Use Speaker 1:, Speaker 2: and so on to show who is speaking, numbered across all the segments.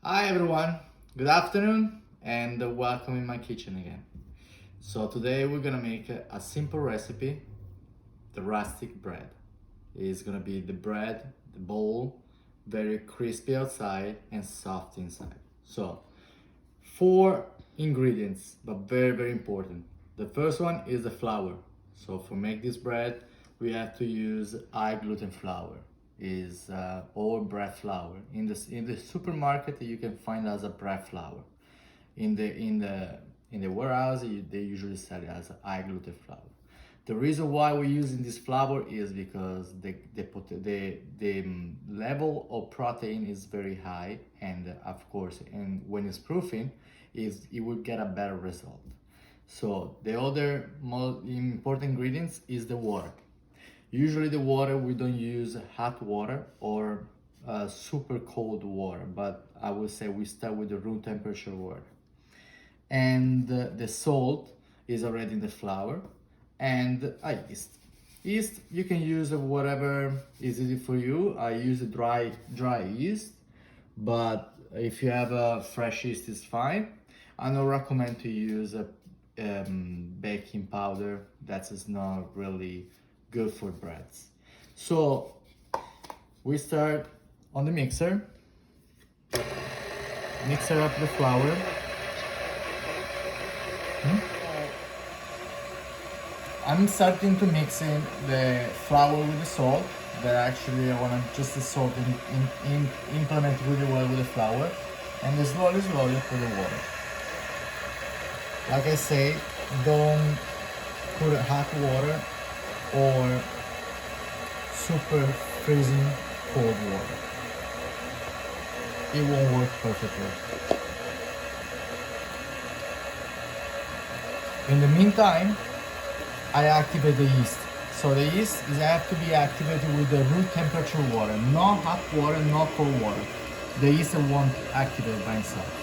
Speaker 1: Hi everyone, good afternoon and welcome in my kitchen again. So today we're gonna make a simple recipe, the rustic bread. It's gonna be the bread, the bowl, very crispy outside and soft inside. So four ingredients, but very important. The first one is the flour. So for make this bread, we have to use high gluten flour. Is or bread flour. In the supermarket, you can find as a bread flour. In the warehouse, they usually sell it as a high gluten flour. The reason why we're using this flour is because the level of protein is very high, and of course, and when it's proofing, it will get a better result. So the other most important ingredients is the water. Usually the water, we don't use hot water or super cold water, but I would say we start with the room temperature water. And the salt is already in the flour, and yeast. Yeast, you can use whatever is easy for you. I use a dry yeast, but if you have a fresh yeast, it's fine. I don't recommend to use a baking powder. That is not really good for breads. So we start on the mixer, mix up the flour. I'm starting to mix in the flour with the salt. That actually I want to just the salt implement really well with the flour, and then slowly put the water. Like I say, don't put hot water or super freezing cold water. It won't work perfectly. In the meantime, I activate the yeast. So the yeast have to be activated with the room temperature water, not hot water, not cold water. The yeast won't activate by itself.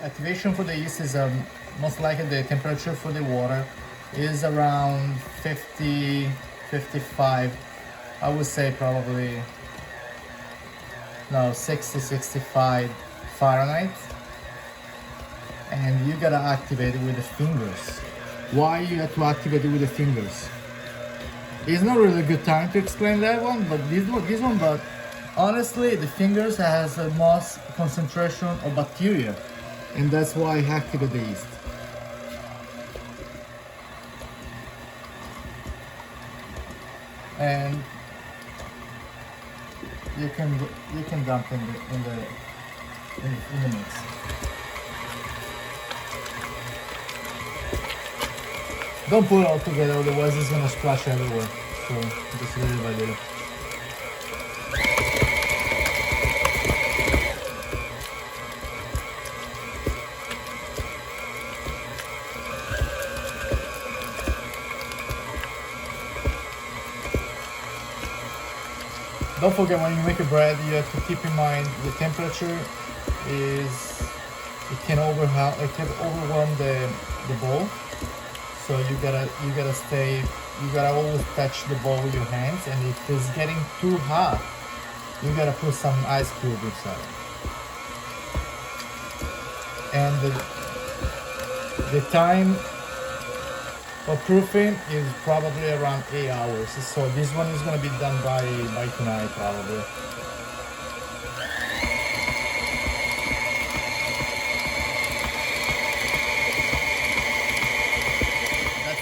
Speaker 1: Activation for the yeast is most likely the temperature for the water is around 50, 55. I would say probably 60, 65 Fahrenheit. And you gotta activate it with the fingers. Why you have to activate it with the fingers? It's not really a good time to explain that one, but this one, but honestly, the fingers has the most concentration of bacteria, and that's why I activate the yeast. And you can dump in the mix. Don't put it all together, otherwise it's gonna splash everywhere. So just little by little. Don't forget, when you make a bread, you have to keep in mind the temperature is it can overwhelm the bowl. So you gotta always touch the bowl with your hands, and if it's getting too hot, you gotta put some ice cube inside. And the time of proofing is probably around 8 hours. So this one is gonna be done by tonight probably.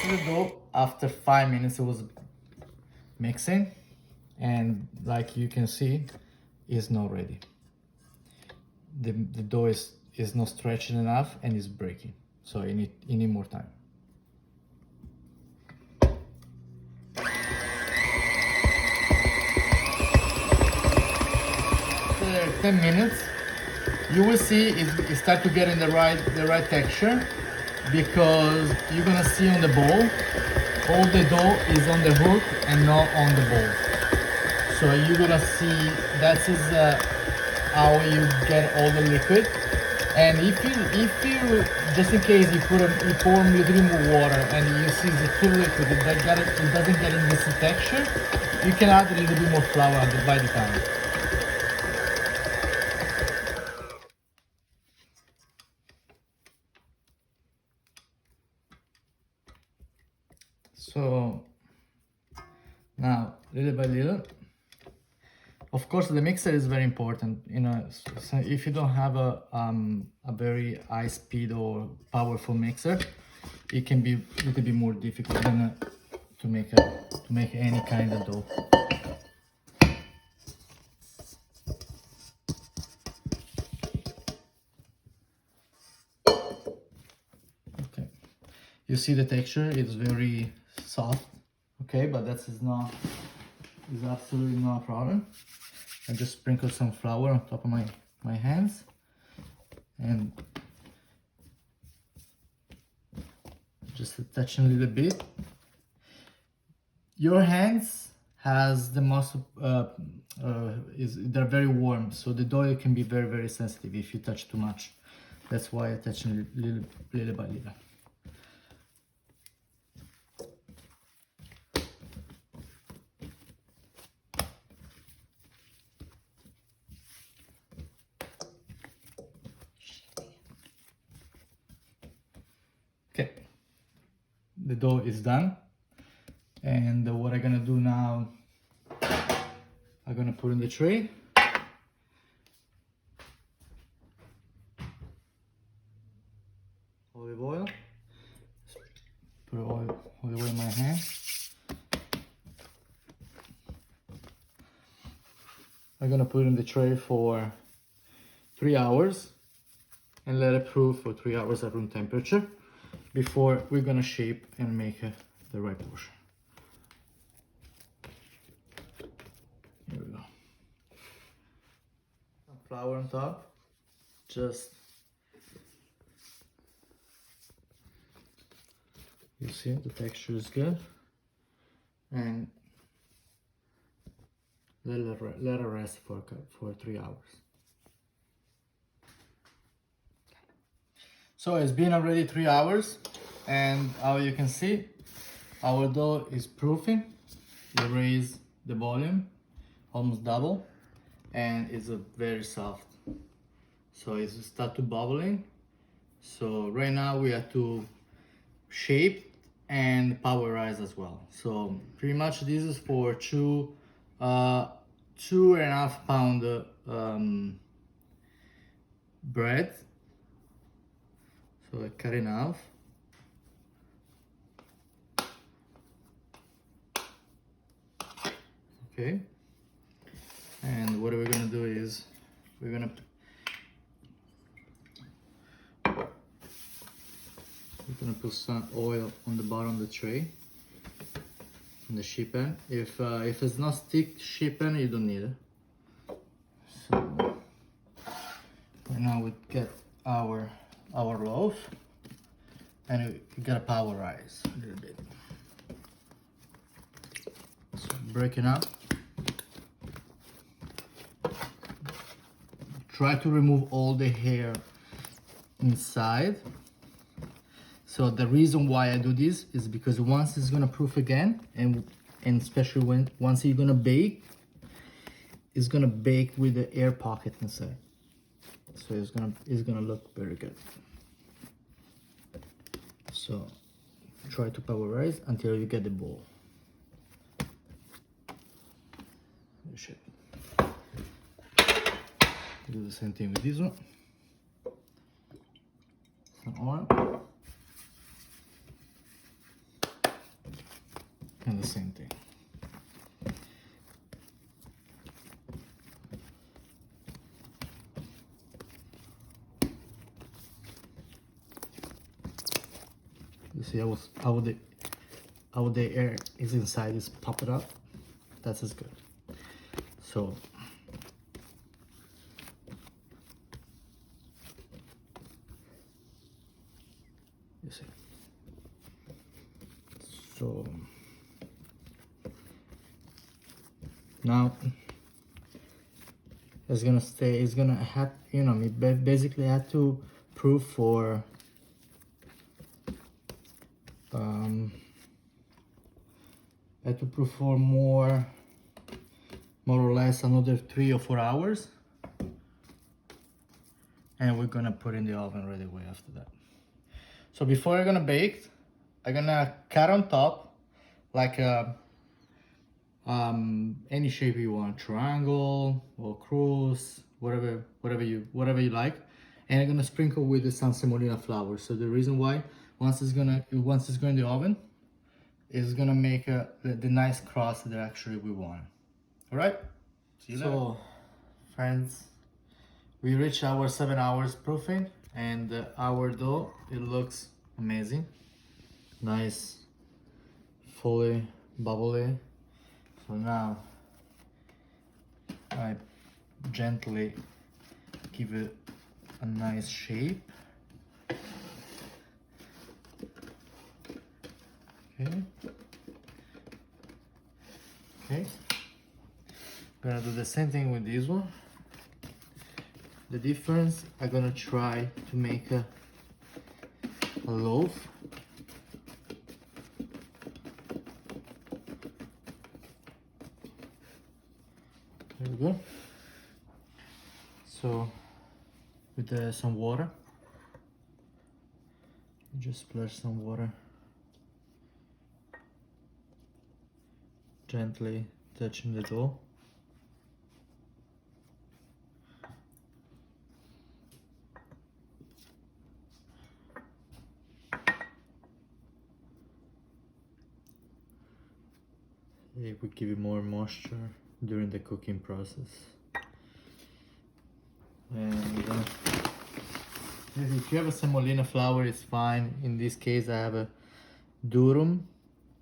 Speaker 1: The dough, after 5 minutes it was mixing, and like you can see, is not ready. The dough is not stretching enough and is breaking, so you need more time. After 10 minutes you will see it start to get in the right texture, because you're gonna see on the bowl, all the dough is on the hook and not on the bowl. So you're gonna see that is how you get all the liquid. And if you just in case you pour a little bit more water and you see the too liquid, it doesn't get in this texture, You can add a little bit more flour by the time. So now, little by little, of course, the mixer is very important. You know, so if you don't have a very high speed or powerful mixer, it can be a little bit more difficult than to make any kind of dough. Okay, you see the texture; it's very soft. Okay, but that is absolutely not a problem. I just sprinkle some flour on top of my hands, and just touch a little bit. Your hands has the most they're very warm, so the dough can be very sensitive if you touch too much. That's why I touch a little by little. Okay, the dough is done, and what I'm gonna do now, I'm gonna put in the tray. Olive oil. Put olive oil in my hand. I'm gonna put it in the tray for 3 hours and let it proof for 3 hours at room temperature before we're gonna shape and make the right portion. Here we go. Some flour on top. Just, you see the texture is good, and let it rest for 3 hours. So it's been already 3 hours, and how you can see, our dough is proofing. You raise the volume almost double, and it's a very soft. So it's start to bubbling. So right now we have to shape and powderize as well. So pretty much this is for 2.5 pound bread. So I cut it in half. Okay. And what we're gonna do is we're gonna put some oil on the bottom of the tray, on the sheet pan. If it's not stick sheet pan, you don't need it. So right now we get our loaf, and we gotta powderize a little bit. So break it up. Try to remove all the hair inside. So the reason why I do this is because once it's gonna proof again, and especially once you're gonna bake, it's gonna bake with the air pocket inside. So it's gonna look very good. So try to powderize until you get the ball. Do the same thing with this one. Some oil. And the same thing. You see how the air is inside is popping up. That's as good. So you see. So now it's gonna stay. It's gonna have, you know, we basically had to proof for more more or less another 3 or 4 hours. And we're gonna put in the oven right away after that. So before I'm gonna bake, I'm gonna cut on top like any shape you want, triangle or cross, whatever you like. And I'm gonna sprinkle with the San Semolina flour. So the reason why, once it's going in the oven, it's gonna make the nice crust that actually we want. All right. See you later. So, friends, we reached our 7 hours proofing, and our dough, it looks amazing, nice, fully bubbly. So now I gently give it a nice shape. Okay, gonna do the same thing with this one. The difference, I'm gonna try to make a loaf. There we go. So with some water, just splash some water, gently touching the dough. It would give you more moisture during the cooking process. And if you have a semolina flour, it's fine. In this case, I have a durum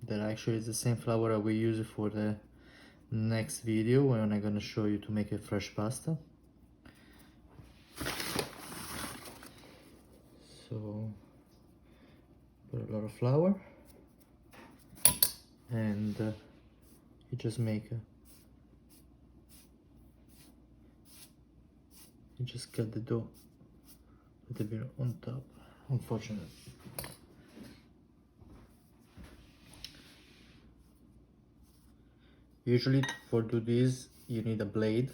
Speaker 1: that actually is the same flour I will use for the next video when I'm gonna show you to make a fresh pasta. So put a lot of flour, and you just make you just cut the dough a little bit on top, unfortunately. Usually for do this you need a blade,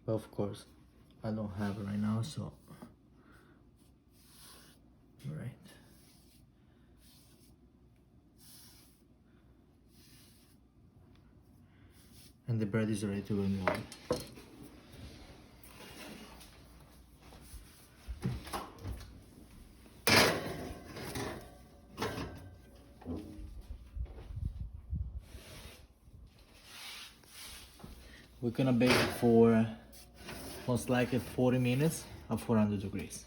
Speaker 1: but of course I don't have it right now, so right. And the bread is ready to go in the oven. We're gonna bake it for most likely 40 minutes at 400 degrees.